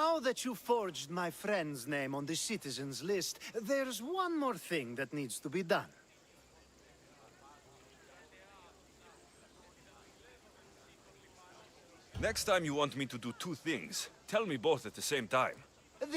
Now that you forged my friend's name on the citizens list, there's one more thing that needs to be done. Next time you want me to do two things, tell me both at the same time.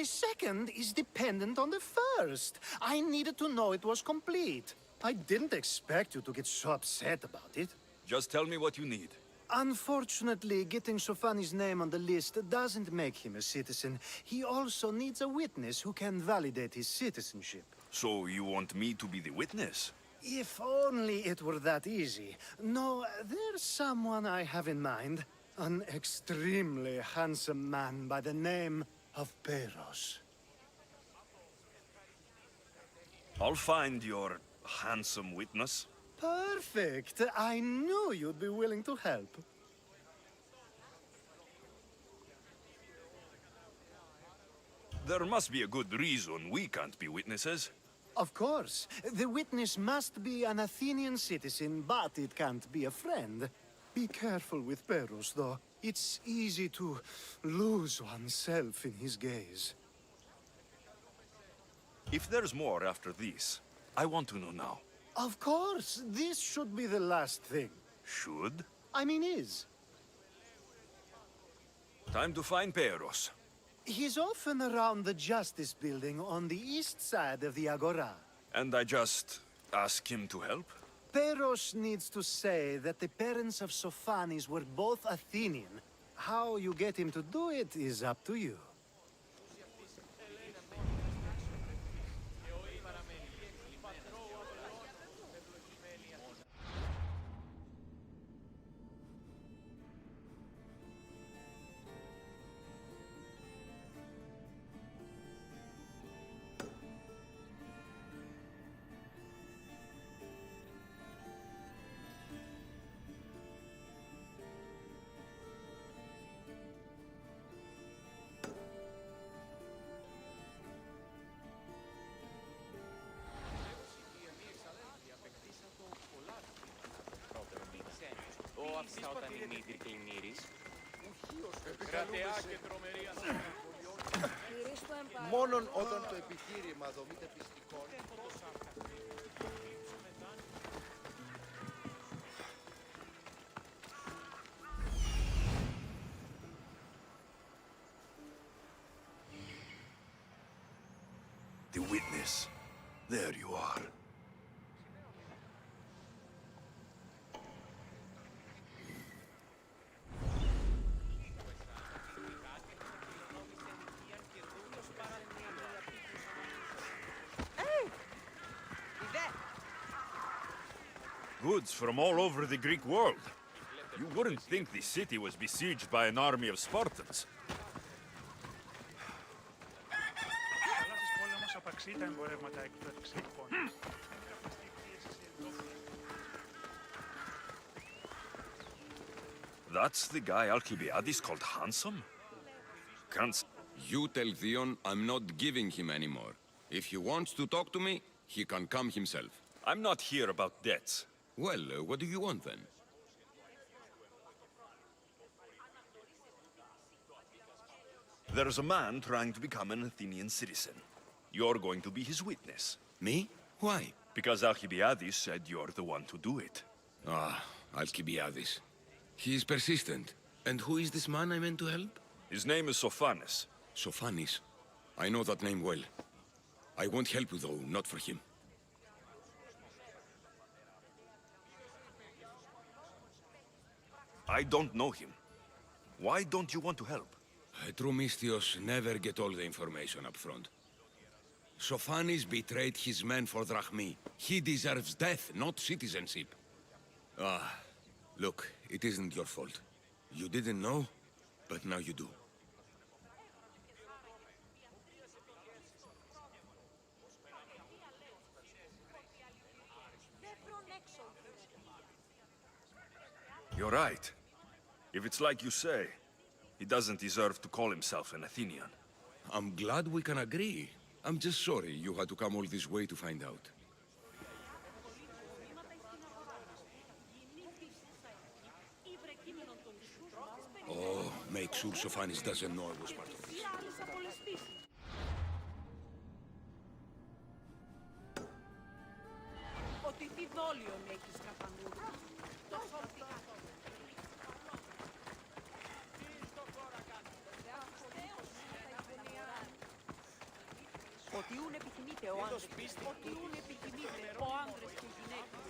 The second is dependent on the first. I needed to know it was complete. I didn't expect you to get so upset about it. Just tell me what you need. Unfortunately, getting Sofani's name on the list doesn't make him a citizen. He also needs a witness who can validate his citizenship. So you want me to be the witness? If only it were that easy. No, there's someone I have in mind. An extremely handsome man by the name of Peros. I'll find your handsome witness. Perfect. I knew you'd be willing to help. There must be a good reason we can't be witnesses. Of course. The witness must be an Athenian citizen, but it can't be a friend. Be careful with Peros, though. It's easy to lose oneself in his gaze. If there's more after this, I want to know now. Of course, this should be the last thing. Should? I mean is. Time to find Peros. He's often around the Justice Building on the east side of the Agora. And I just ask him to help? Peros needs to say that the parents of Sophanis were both Athenian. How you get him to do it is up to you. Αυτά όταν η μύτη πλημμύρης. Μόνον όταν το επιχείρημα δομείται πιστικών. The witness. There you are. Goods from all over the Greek world. You wouldn't think the city was besieged by an army of Spartans. That's the guy Alcibiades called handsome? Can't... You tell Theon I'm not giving him anymore. If he wants to talk to me, he can come himself. I'm not here about debts. Well, what do you want then? There's a man trying to become an Athenian citizen. You're going to be his witness. Me? Why? Because Alcibiades said you're the one to do it. Ah, Alcibiades. He is persistent. And who is this man I meant to help? His name is Sophanis. Sophanis. I know that name well. I won't help you though, not for him. I don't know him. Why don't you want to help? True mystios never get all the information up front. Sophanis betrayed his men for drachmi. He deserves death, not citizenship. Ah, look, it isn't your fault. You didn't know, but now you do. You're right. If it's like you say, he doesn't deserve to call himself an Athenian. I'm glad we can agree. I'm just sorry you had to come all this way to find out. Oh, make sure Sophanis doesn't know I was part of this. Όλιον έχεις καπανούδα. Ότι ούν επιθυμείτε ο άντρες. Ότι ούν επιθυμείτε ο άντρες και γυναίκες.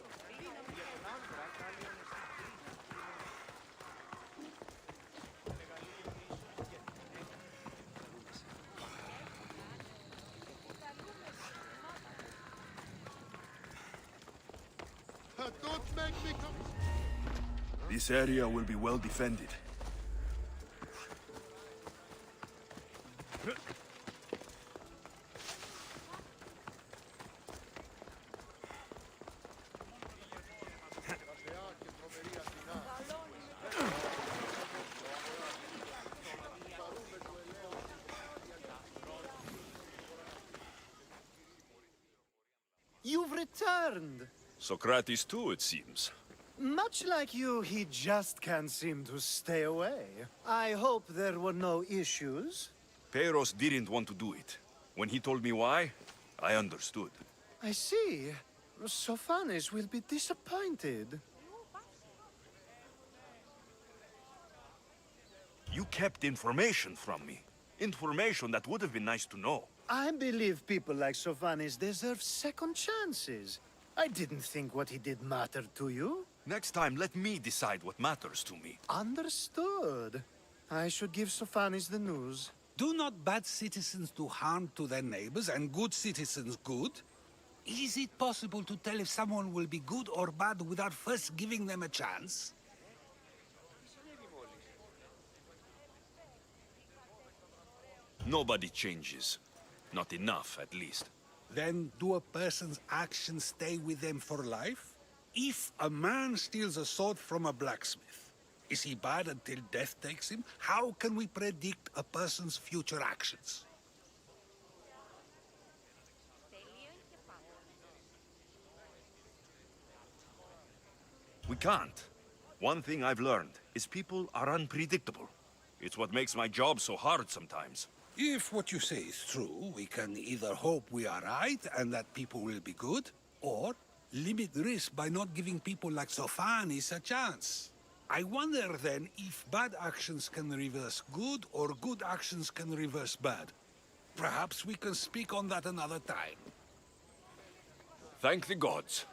Don't make me come. This area will be well defended. You've returned. Socrates too, it seems. Much like you, he just can't seem to stay away. I hope there were no issues. Peros didn't want to do it. When he told me why, I understood. I see. Sophanes will be disappointed. You kept information from me. Information that would have been nice to know. I believe people like Sophanes deserve second chances. I didn't think what he did mattered to you. Next time, let me decide what matters to me. Understood. I should give Sophanes the news. Do not bad citizens do harm to their neighbors and good citizens good? Is it possible to tell if someone will be good or bad without first giving them a chance? Nobody changes. Not enough, at least. Then do a person's actions stay with them for life? If a man steals a sword from a blacksmith, is he bad until death takes him? How can we predict a person's future actions? We can't. One thing I've learned is people are unpredictable. It's what makes my job so hard sometimes. If what you say is true, we can either hope we are right and that people will be good, or limit risk by not giving people like Sophanes a chance. I wonder then if bad actions can reverse good or good actions can reverse bad. Perhaps we can speak on that another time. Thank the gods.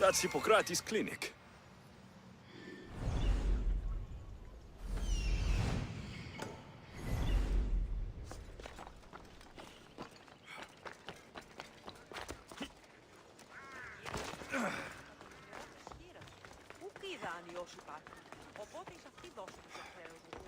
That's Hippocrates' clinic. Πού πήδαν οι όσοι υπάρχουν. Οπότε εις αυτοί δώσουν το χρέος μου.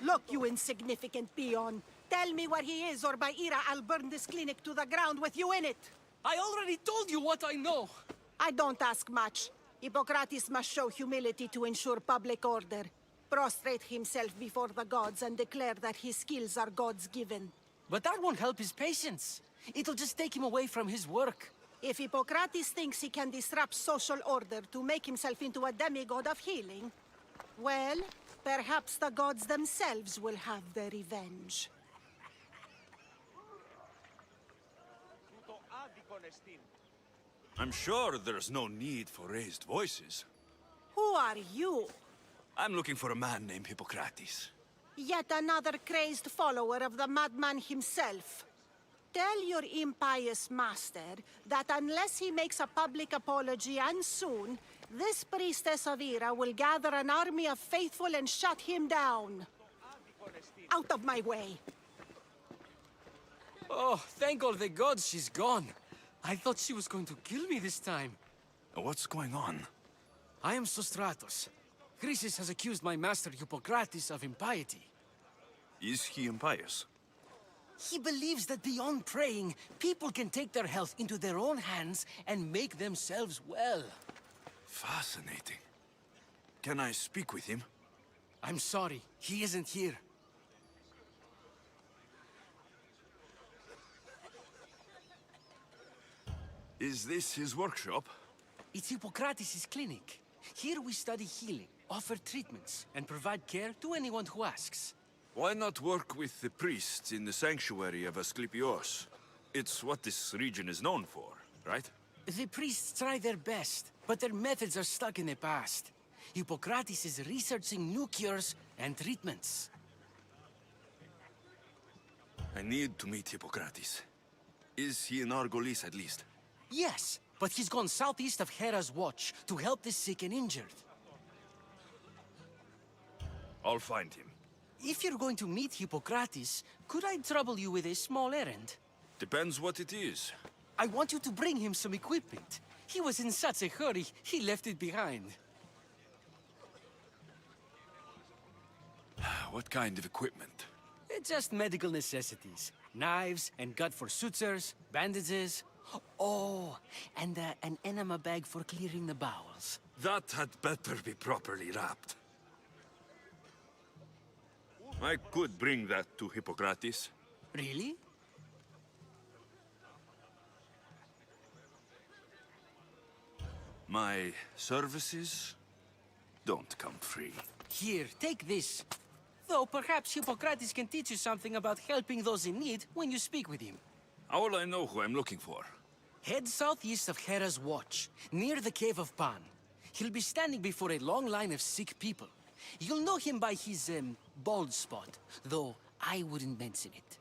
Look, you insignificant peon. Tell me where he is, or by Ira, I'll burn this clinic to the ground with you in it. I already told you what I know. I don't ask much. Hippocrates must show humility to ensure public order. Prostrate himself before the gods and declare that his skills are gods given. But that won't help his patients. It'll just take him away from his work. If Hippocrates thinks he can disrupt social order to make himself into a demigod of healing, well, perhaps the gods themselves will have their revenge. I'm sure there's no need for raised voices. Who are you? I'm looking for a man named Hippocrates. Yet another crazed follower of the madman himself. Tell your impious master that unless he makes a public apology and soon, this priestess of Ira will gather an army of faithful and shut him down. Out of my way. Oh, thank all the gods she's gone. I thought she was going to kill me this time. What's going on? I am Sostratos. Chrysis has accused my master Hippocrates of impiety. Is he impious? He believes that beyond praying, people can take their health into their own hands and make themselves well. Fascinating. Can I speak with him? I'm sorry, he isn't here. Is this his workshop? It's Hippocrates' clinic. Here we study healing, offer treatments, and provide care to anyone who asks. Why not work with the priests in the sanctuary of Asclepios? It's what this region is known for, right? The priests try their best, but their methods are stuck in the past. Hippocrates is researching new cures and treatments. I need to meet Hippocrates. Is he in Argolis at least? Yes, but he's gone southeast of Hera's watch to help the sick and injured. I'll find him. If you're going to meet Hippocrates, could I trouble you with a small errand? Depends what it is. I want you to bring him some equipment. He was in such a hurry, he left it behind. What kind of equipment? Just medical necessities. Knives and gut for sutures, bandages. Oh, and an enema bag for clearing the bowels. That had better be properly wrapped. I could bring that to Hippocrates. Really? My services don't come free. Here, take this. Though perhaps Hippocrates can teach you something about helping those in need when you speak with him. How will I know who I'm looking for? Head southeast of Hera's watch, near the Cave of Pan. He'll be standing before a long line of sick people. You'll know him by his, bald spot, though I wouldn't mention it.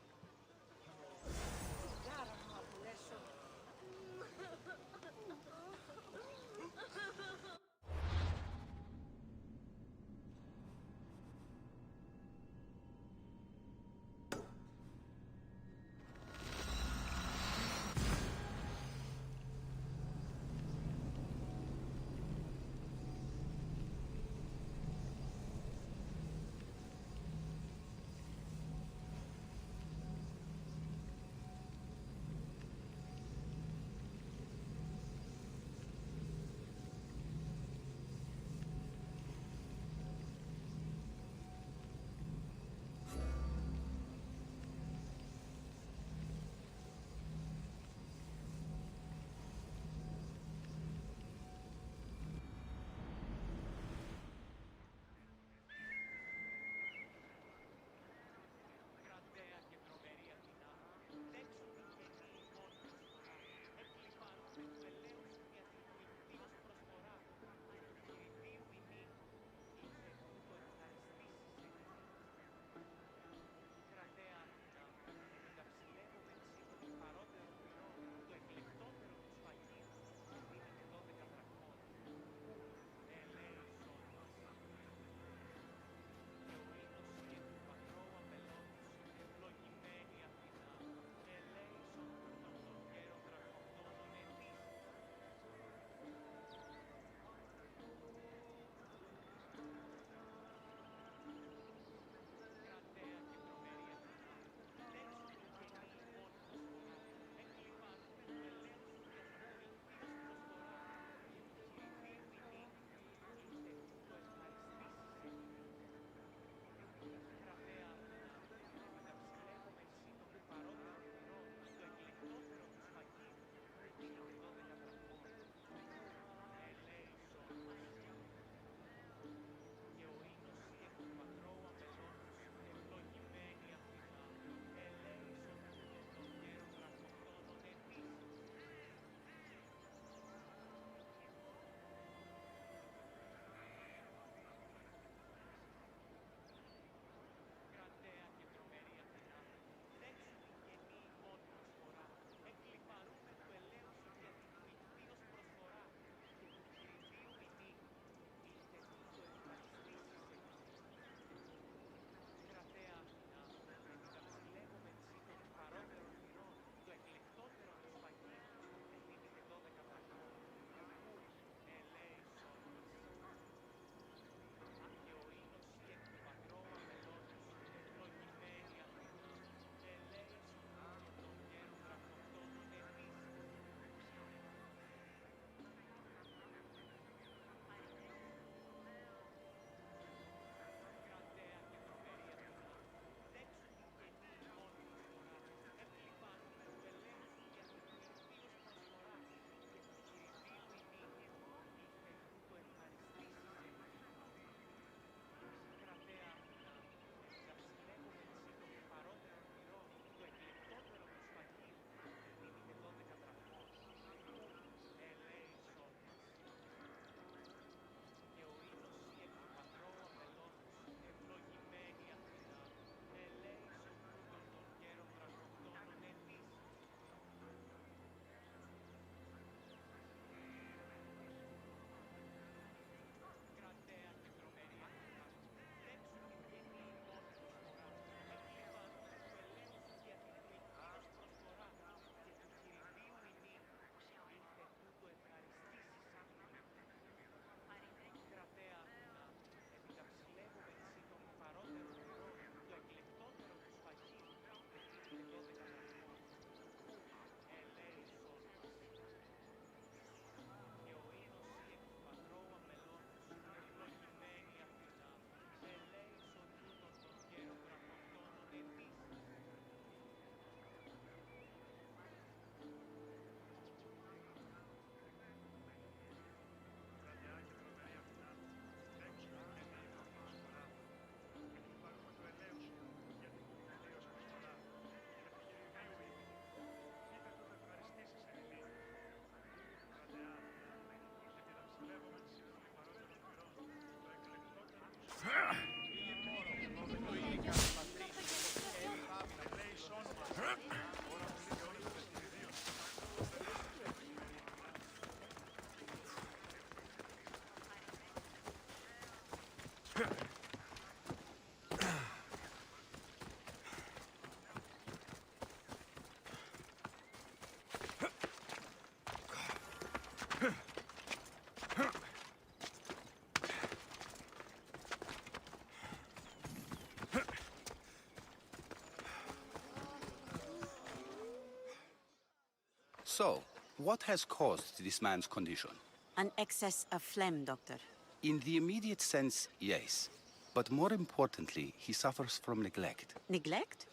So, what has caused this man's condition? An excess of phlegm, Doctor. In the immediate sense, yes. But more importantly, he suffers from neglect. Neglect?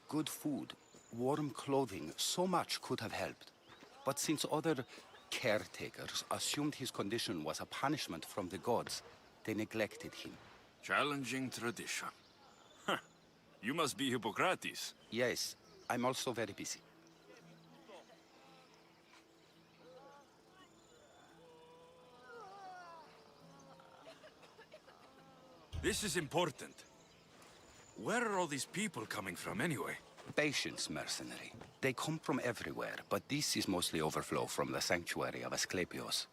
Good food, warm clothing, so much could have helped. But since other caretakers assumed his condition was a punishment from the gods, they neglected him. Challenging tradition. Huh. You must be Hippocrates. Yes, I'm also very busy. This is important. Where are all these people coming from anyway? Patience, mercenary. They come from everywhere, but this is mostly overflow from the sanctuary of Asclepios.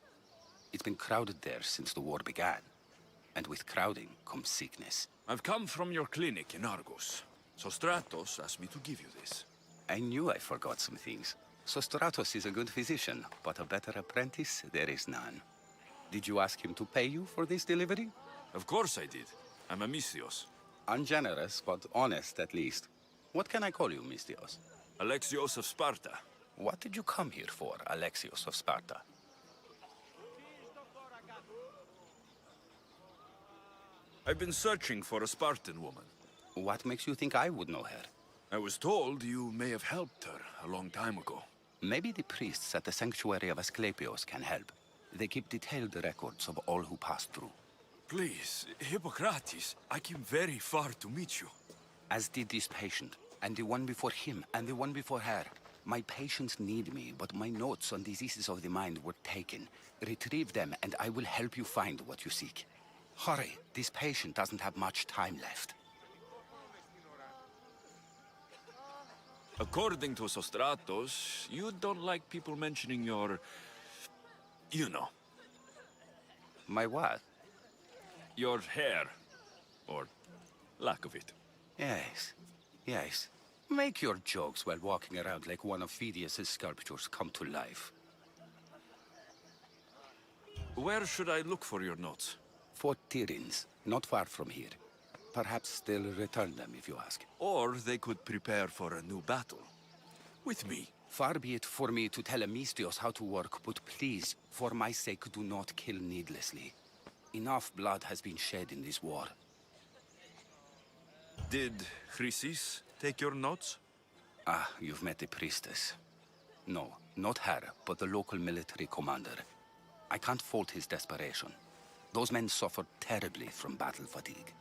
It's been crowded there since the war began. And with crowding comes sickness. I've come from your clinic in Argos. So Stratos asked me to give you this. I knew I forgot some things. Sostratos is a good physician, but a better apprentice there is none. Did you ask him to pay you for this delivery? Of course I did. I'm a Mystios. Ungenerous, but honest at least. What can I call you, Mystios? Alexios of Sparta. What did you come here for, Alexios of Sparta? I've been searching for a Spartan woman. What makes you think I would know her? I was told you may have helped her a long time ago. Maybe the priests at the sanctuary of Asclepios can help. They keep detailed records of all who pass through. Please, Hippocrates, I came very far to meet you. As did this patient, and the one before him, and the one before her. My patients need me, but my notes on diseases of the mind were taken. Retrieve them, and I will help you find what you seek. Hurry, this patient doesn't have much time left. According to Sostratos, you don't like people mentioning your... you know. My what? Your hair. Or lack of it. Yes, yes. Make your jokes while walking around like one of Phidias' sculptures come to life. Where should I look for your notes? Fort Tyrins, not far from here. Perhaps they'll return them if you ask. Or they could prepare for a new battle. With me. Far be it for me to tell a Mystios how to work, but please, for my sake, do not kill needlessly. Enough blood has been shed in this war. Did Chrysis take your notes? Ah, you've met the priestess. No, not her, but the local military commander. I can't fault his desperation. Those men suffered terribly from battle fatigue.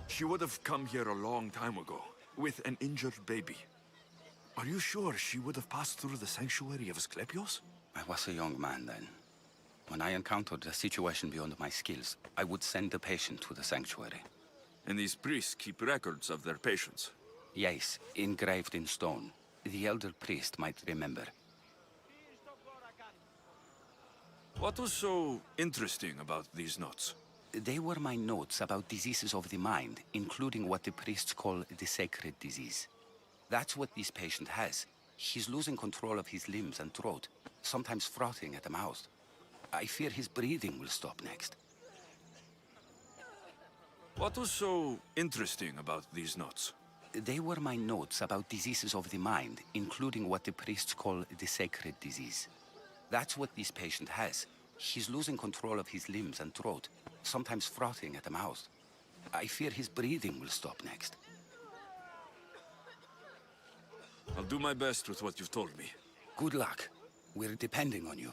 She would have come here a long time ago, with an injured baby. Are you sure she would have passed through the sanctuary of Asclepios? I was a young man then. When I encountered a situation beyond my skills, I would send the patient to the sanctuary. And these priests keep records of their patients? Yes, engraved in stone. The elder priest might remember. What was so interesting about these notes? They were my notes about diseases of the mind, including what the priests call the sacred disease. That's what this patient has. He's losing control of his limbs and throat, sometimes frothing at the mouth. I fear his breathing will stop next. What was so interesting about these notes? They were my notes about diseases of the mind, including what the priests call the sacred disease. That's what this patient has. He's losing control of his limbs and throat, sometimes frothing at the mouth. I fear his breathing will stop next. I'll do my best with what you've told me. Good luck. We're depending on you.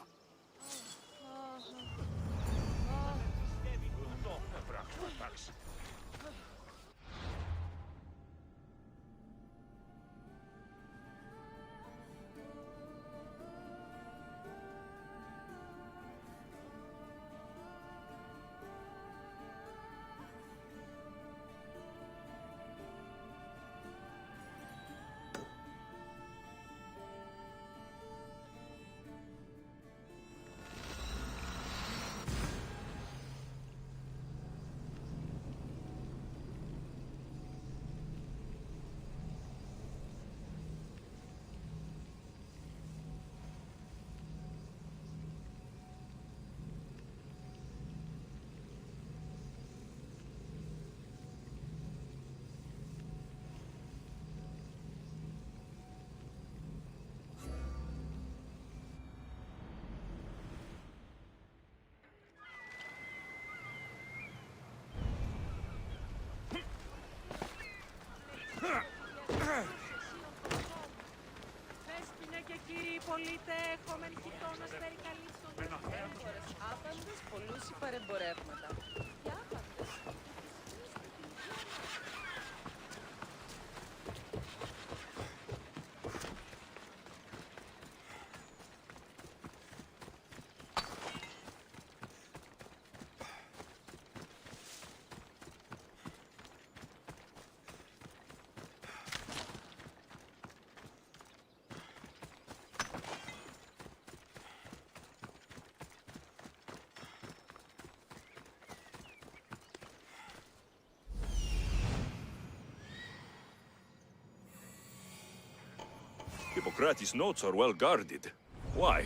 πωλείται έχομεν χιτώνας περικαλύψεων και έμπορες άπαντες πολλούς υπερεμπορεύματα. Και άπαντες. Hippocrates' notes are well guarded. Why?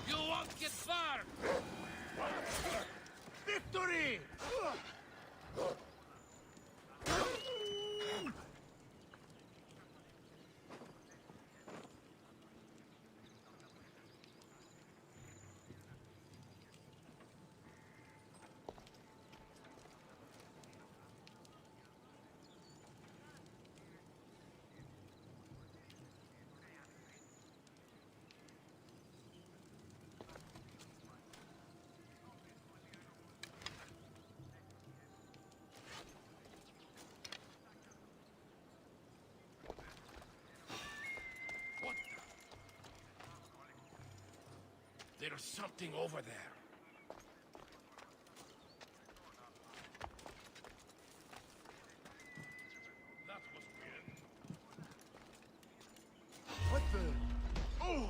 You won't get far! Victory! There's something over there. That was weird. What the? Oh!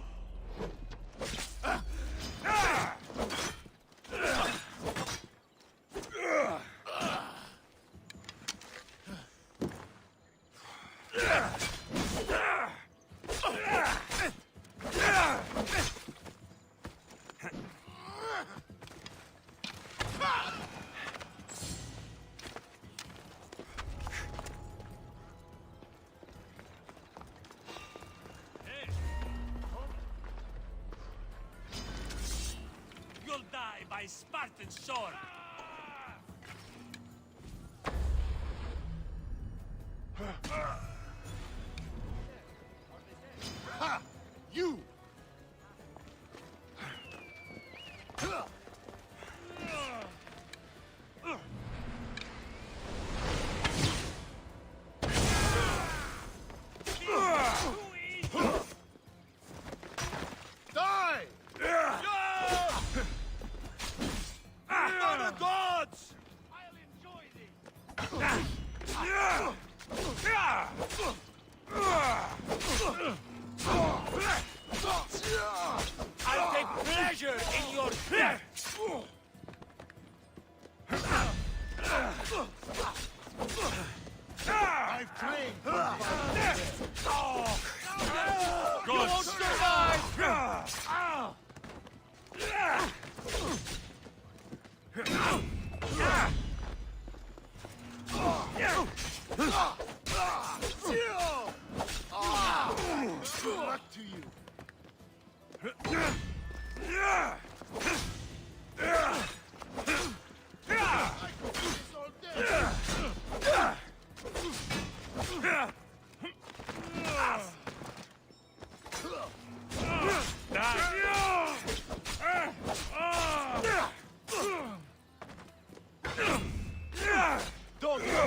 You'll die by Spartan sword! Ha! You! Die! For the gods! I'll enjoy this! I'll take pleasure in your death! I've trained for this. You won't survive! Luck to you. I could do this all day. Don't go.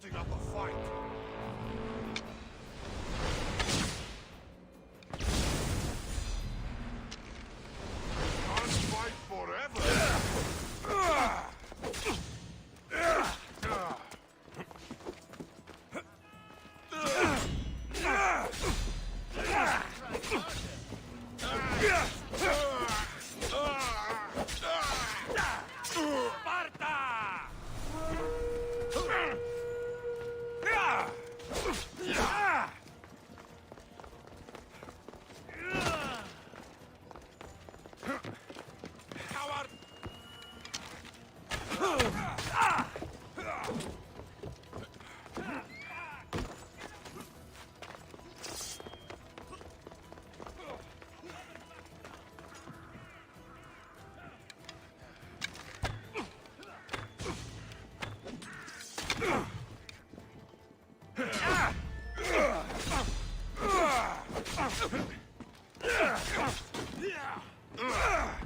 putting up a fight. Can't fight forever.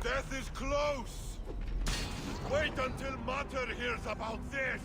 Death is close! Wait until Mater hears about this!